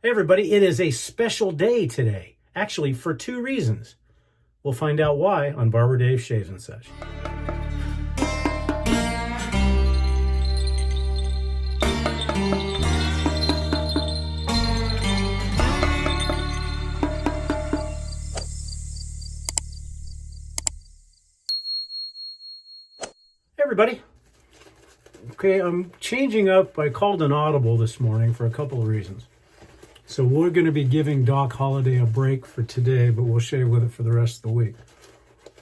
Hey everybody, it is a special day today. Actually, for two reasons. We'll find out why on Barber Dave Shaves and Such. Hey everybody. Okay, I'm changing up. I called an audible this morning for a couple of reasons. So we're going to be giving Doc Holliday a break for today, but we'll shave with it for the rest of the week.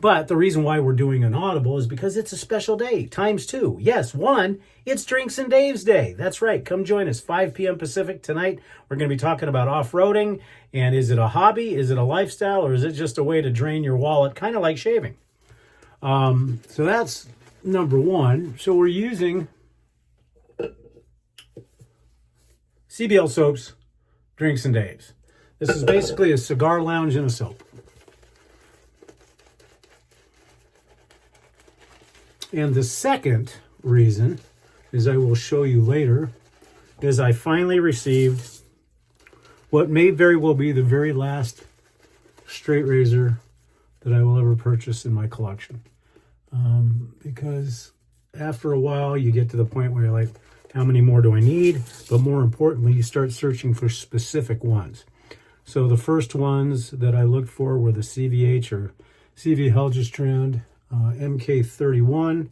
But the reason why we're doing an audible is because it's a special day, times two. Yes, one, it's Drinks and Dave's Day. That's right. Come join us, 5 p.m. Pacific tonight. We're going to be talking about off-roading, and is it a hobby, is it a lifestyle, or is it just a way to drain your wallet, kind of like shaving? So that's number one. So we're using CBL soaps, Drinks and Dave's. This is basically a cigar lounge in a soap. And the second reason, as I will show you later, is I finally received what may very well be the very last straight razor that I will ever purchase in my collection. Because after a while, you get to the point where you're like, how many more do I need? But more importantly, you start searching for specific ones. So the first ones that I looked for were the CVH or CV Helgestrand, MK31,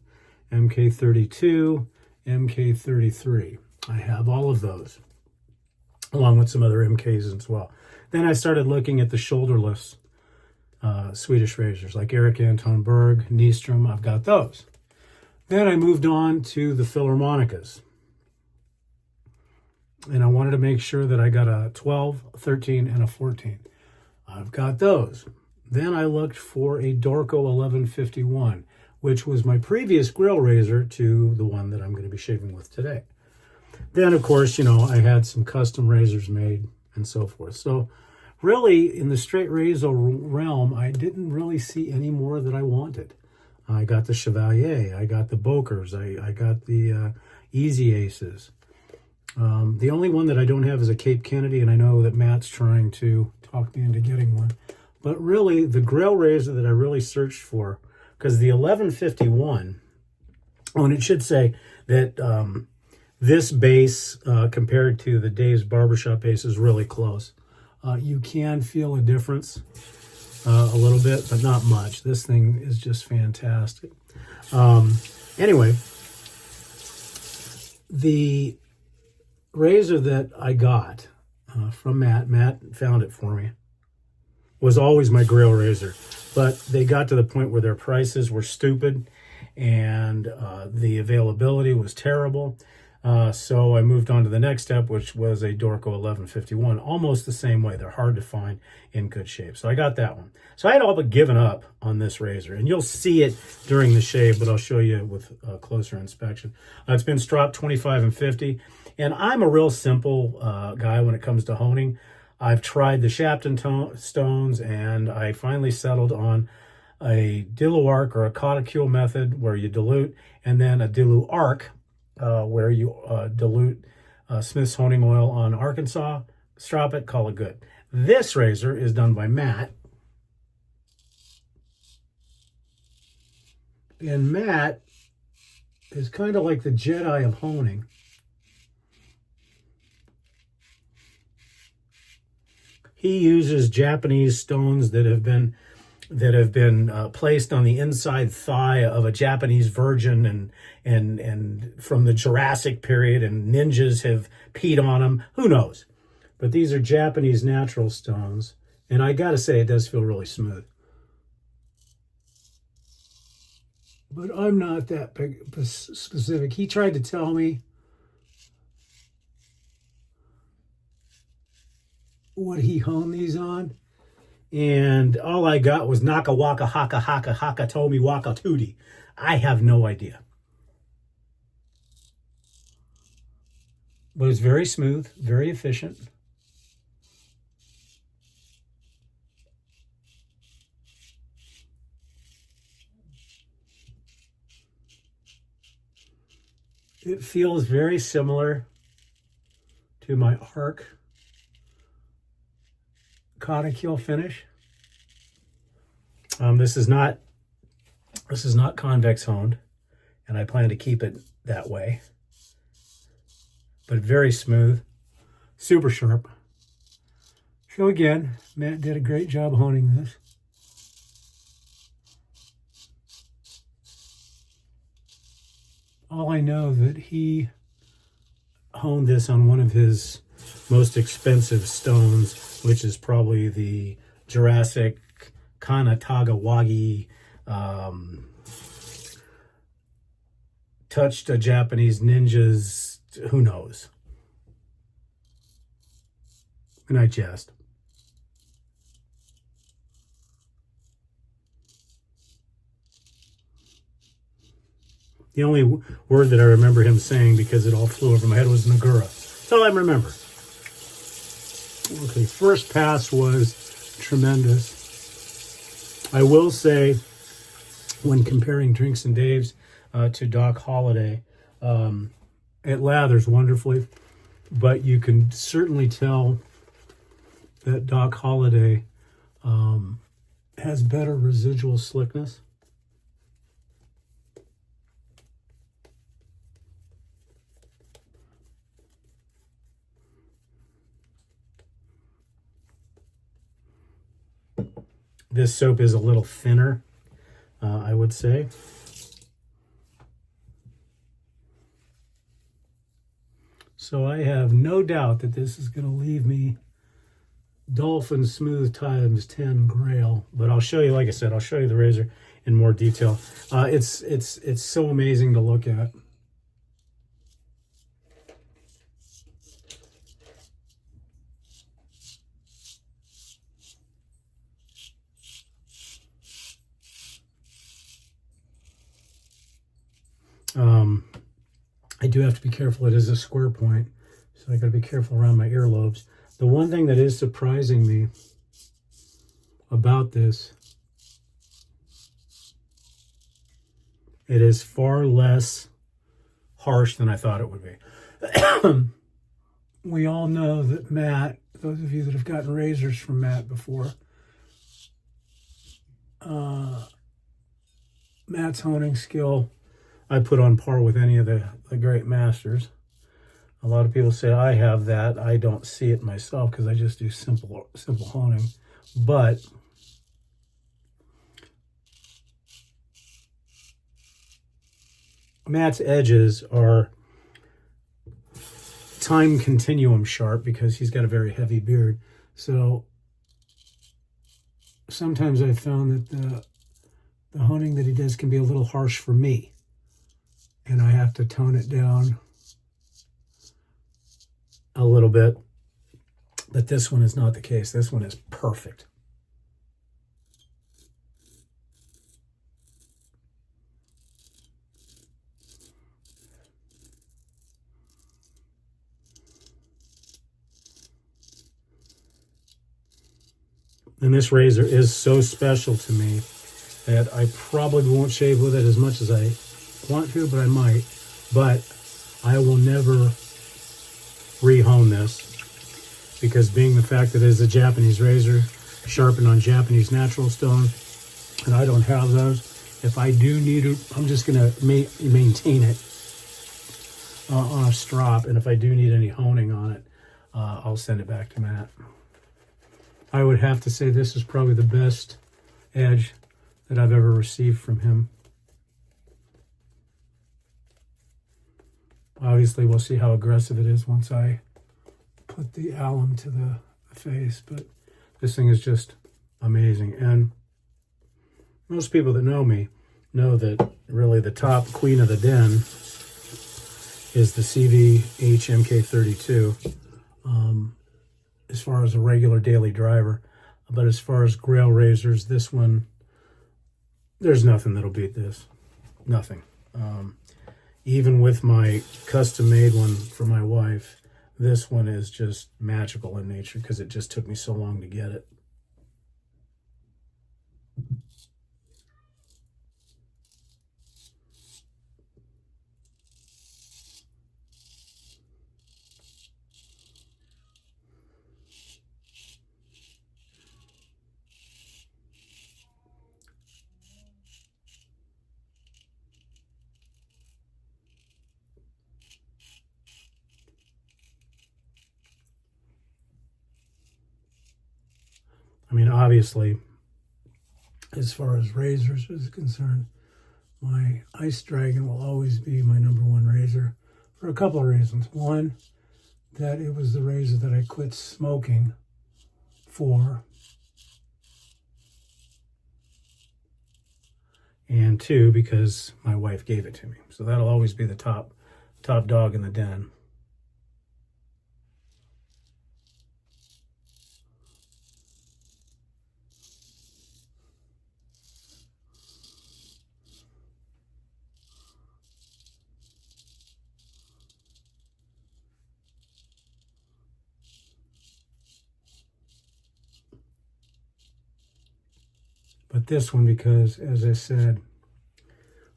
MK32, MK33. I have all of those, along with some other MKs as well. Then I started looking at the shoulderless Swedish razors like Eric Anton Berg, Nystrom. I've got those. Then I moved on to the Philharmonicas. And I wanted to make sure that I got a 12, a 13, and a 14. I've got those. Then I looked for a Dorco 1151, which was my previous Grail razor to the one that I'm going to be shaving with today. Then, of course, I had some custom razors made and so forth. So really, in the straight razor realm, I didn't really see any more that I wanted. I got the Chevalier, I got the Bokers, I got the Easy Aces. The only one that I don't have is a Cape Kennedy, and I know that Matt's trying to talk me into getting one. But really, the Grail razor that I really searched for, because the 1151, and it should say that this base compared to the Dave's Barbershop base is really close. You can feel a difference a little bit, but not much. This thing is just fantastic. Anyway, the razor that I got from Matt found it for me, was always my Grail razor. But they got to the point where their prices were stupid and the availability was terrible. So I moved on to the next step, which was a Dorco 1151, almost the same way. They're hard to find in good shape. So I got that one. So I had all but given up on this razor, and you'll see it during the shave, but I'll show you with a closer inspection. It's been stropped 25 and 50, and I'm a real simple guy when it comes to honing. I've tried the Shapton stones, and I finally settled on a Diluarc or a Cauticule method where you dilute, and then a Diluarc, where you dilute Smith's honing oil on Arkansas, strop it, call it good. This razor is done by Matt. And Matt is kind of like the Jedi of honing. He uses Japanese stones that have been placed on the inside thigh of a Japanese virgin and from the Jurassic period, and ninjas have peed on them. Who knows? But these are Japanese natural stones, and I got to say, it does feel really smooth. But I'm not that specific. He tried to tell me what he honed these on, and all I got was Naka Waka Haka Haka Haka Tomi Waka Tootie. I have no idea. But it's very smooth, very efficient. It feels very similar to my Arc cottonkill finish. This is not convex honed, and I plan to keep it that way. But very smooth, super sharp. So again, Matt did a great job honing this. All I know that he honed this on one of his most expensive stones, which is probably the Jurassic Kanatagawagi, touched a Japanese ninjas, who knows? And I jest. The only word that I remember him saying, because it all flew over my head, was Nagura. That's all I remember. Okay, first pass was tremendous. I will say, when comparing Drinks and Dave's to Doc Holliday, it lathers wonderfully, but you can certainly tell that Doc Holliday has better residual slickness. This soap is a little thinner, I would say. So I have no doubt that this is going to leave me Dolphin Smooth times 10 Grail. But I'll show you, like I said, I'll show you the razor in more detail. It's so amazing to look at. I do have to be careful. It is a square point, so I got to be careful around my earlobes. The one thing that is surprising me about this, it is far less harsh than I thought it would be. We all know that Matt, those of you that have gotten razors from Matt before, Matt's honing skill I put on par with any of the great masters. A lot of people say I have that. I don't see it myself because I just do simple honing. But Matt's edges are time continuum sharp because he's got a very heavy beard. So sometimes I've found that the honing that he does can be a little harsh for me, and I have to tone it down a little bit. But this one is not the case. This one is perfect. And this razor is so special to me that I probably won't shave with it as much as I want to, but I might. But I will never re-hone this, because being the fact that it is a Japanese razor sharpened on Japanese natural stone, and I don't have those. If I do need it, I'm just going to maintain it on a strop, and if I do need any honing on it, I'll send it back to Matt. I would have to say this is probably the best edge that I've ever received from him. Obviously, we'll see how aggressive it is once I put the alum to the face, but this thing is just amazing. And most people that know me know that really the top queen of the den is the CVH MK32, as far as a regular daily driver. But as far as Grail razors, this one, there's nothing that'll beat this. Nothing. Even with my custom-made one for my wife, this one is just magical in nature because it just took me so long to get it. I mean, obviously, as far as razors is concerned, my Ice Dragon will always be my #1 razor for a couple of reasons. One, that it was the razor that I quit smoking for. And two, because my wife gave it to me. So that'll always be the top dog in the den. But this one, because as I said,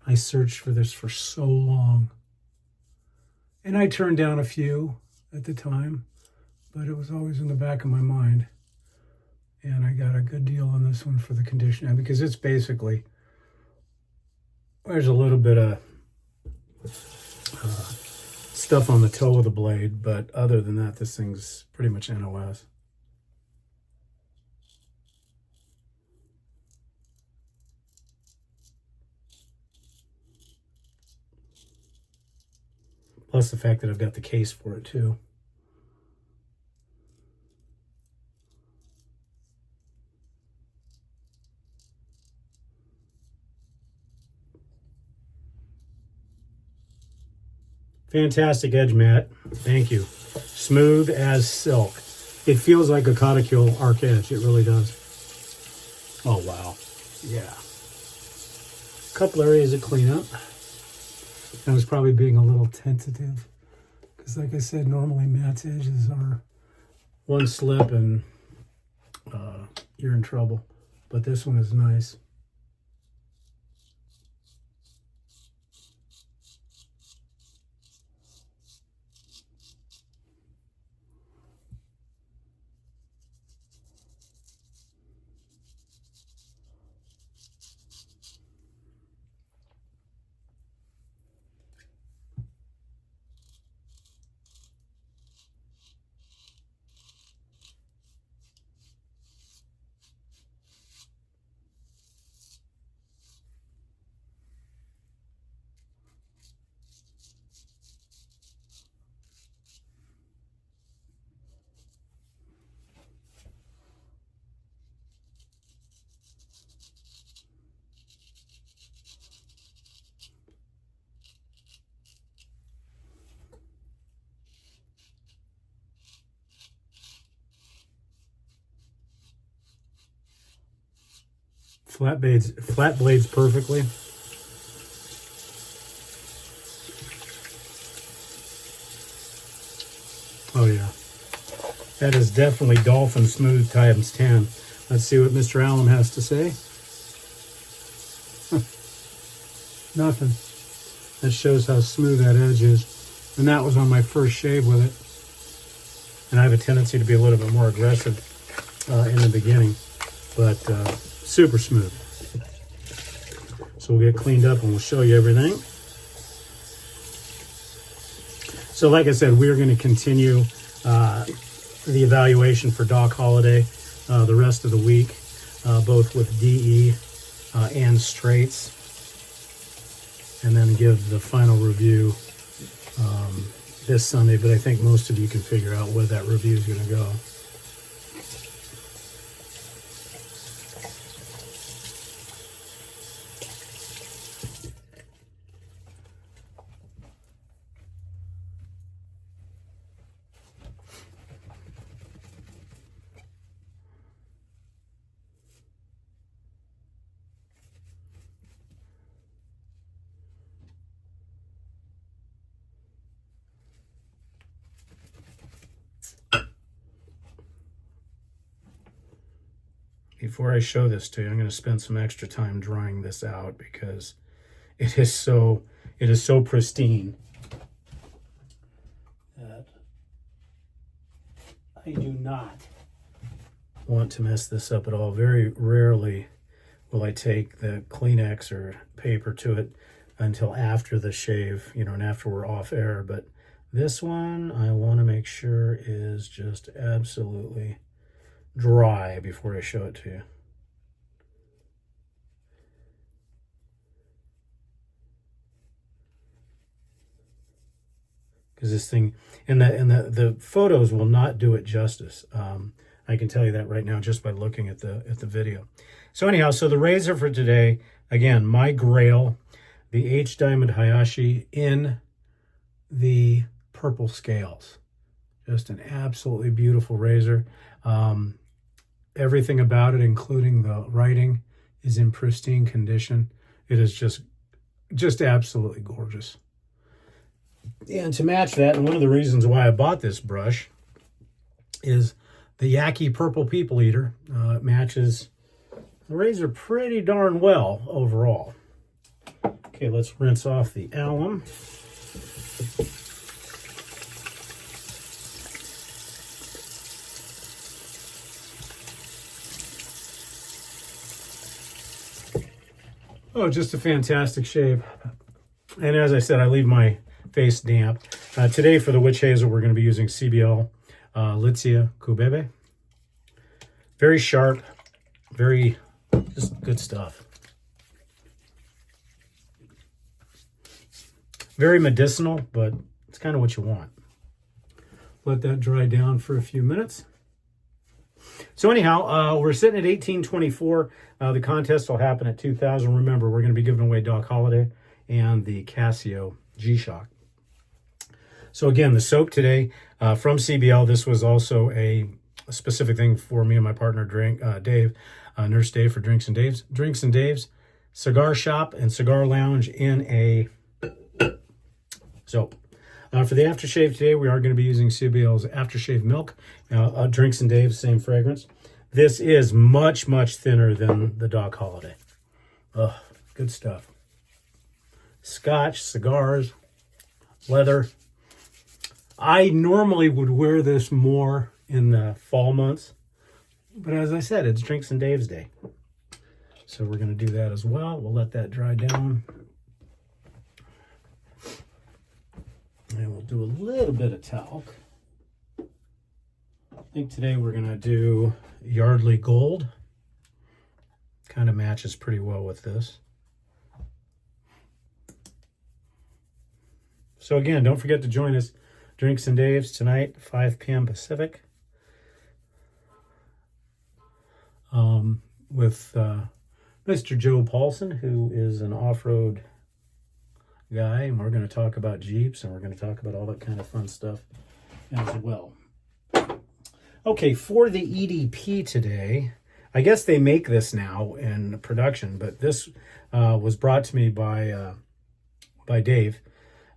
I searched for this for so long. And I turned down a few at the time, but it was always in the back of my mind. And I got a good deal on this one for the condition, because it's basically, there's a little bit of stuff on the toe of the blade, but other than that, this thing's pretty much NOS. Plus the fact that I've got the case for it too. Fantastic edge mat. Thank you. Smooth as silk. It feels like a Cotticule arc edge. It really does. Oh, wow. Yeah. A couple areas of cleanup. I was probably being a little tentative because, like I said, normally mat's edges are one slip and you're in trouble. But this one is nice. Flat blades perfectly. Oh yeah, that is definitely dolphin smooth times 10. Let's see what Mr. Allen has to say. Nothing. That shows how smooth that edge is. And that was on my first shave with it. And I have a tendency to be a little bit more aggressive in the beginning, but super smooth. So we'll get cleaned up and we'll show you everything. So like I said, we're going to continue the evaluation for Doc Holliday the rest of the week, both with DE and straights, and then give the final review this Sunday. But I think most of you can figure out where that review is going to go. Before I show this to you, I'm going to spend some extra time drying this out because it is so pristine that I do not want to mess this up at all. Very rarely will I take the Kleenex or paper to it until after the shave, you know, and after we're off air. But this one I want to make sure is just absolutely dry before I show it to you. Because this thing, and the photos will not do it justice. I can tell you that right now just by looking at the video. So anyhow, so the razor for today, again, my Grail, the H Diamond Hayashi in the purple scales. Just an absolutely beautiful razor. Everything about it, including the writing, is in pristine condition. It is just absolutely gorgeous. And to match that, and one of the reasons why I bought this brush is the Yaki Purple People Eater. It matches the razor pretty darn well overall. Okay, let's rinse off the alum. Oh, just a fantastic shave. And as I said, I leave my face damp. Today for the witch hazel, we're going to be using CBL Litsea Kubebe. Very sharp, very just good stuff. Very medicinal, but it's kind of what you want. Let that dry down for a few minutes. So anyhow, we're sitting at 1824. The contest will happen at 2000. Remember, we're going to be giving away Doc Holliday and the Casio G-Shock. So again, the soap today from CBL. This was also a specific thing for me and my partner, Dave, Nurse Dave for Drinks and Dave's Cigar Shop and Cigar Lounge in a soap. For the aftershave today, we are going to be using CBL's Aftershave Milk. Drinks and Dave's, same fragrance. This is much, much thinner than the Doc Holliday. Ugh, good stuff. Scotch, cigars, leather. I normally would wear this more in the fall months. But as I said, it's Drinks and Dave's Day. So we're going to do that as well. We'll let that dry down. And we'll do a little bit of talc. I think today we're going to do Yardley Gold. Kind of matches pretty well with this. So again, don't forget to join us, Drinks and Dave's tonight, 5 p.m. Pacific. With Mr. Joe Paulson, who is an off-road guy, and we're going to talk about Jeeps, and we're going to talk about all that kind of fun stuff as well. Okay, for the EDP today, I guess they make this now in production, but this was brought to me by Dave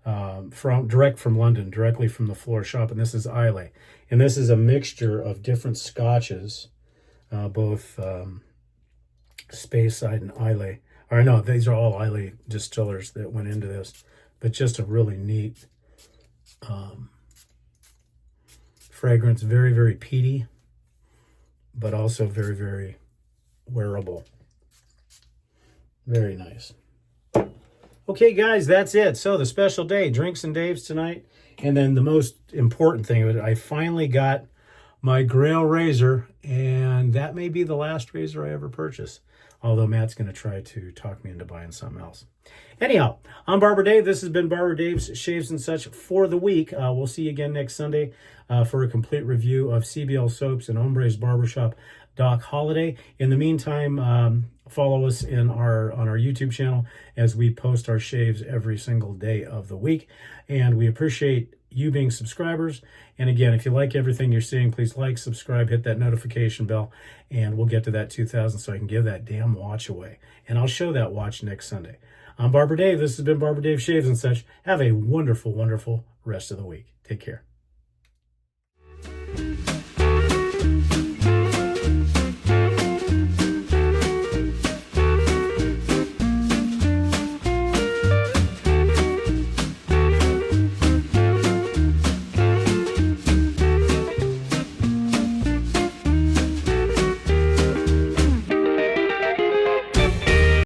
direct from London, directly from the floor shop, and this is Islay. And this is a mixture of different scotches, both Speyside and Islay. Or no, these are all Islay distillers that went into this, but just a really neat fragrance. Very, very peaty, but also very, very wearable. Very nice. Okay, guys, that's it. So the special day, Drinks and Dave's tonight. And then the most important thing, I finally got my Grail razor, and that may be the last razor I ever purchase. Although Matt's going to try to talk me into buying something else. Anyhow, I'm Barber Dave. This has been Barber Dave's Shaves and Such for the week. We'll see you again next Sunday for a complete review of CBL Soaps and Hombre's Barbershop Doc Holliday. In the meantime, follow us on our YouTube channel as we post our shaves every single day of the week. And we appreciate you being subscribers. And again, if you like everything you're seeing, please like, subscribe, hit that notification bell, and we'll get to that 2,000 so I can give that damn watch away. And I'll show that watch next Sunday. I'm Barber Dave. This has been Barber Dave Shaves and Such. Have a wonderful, wonderful rest of the week. Take care.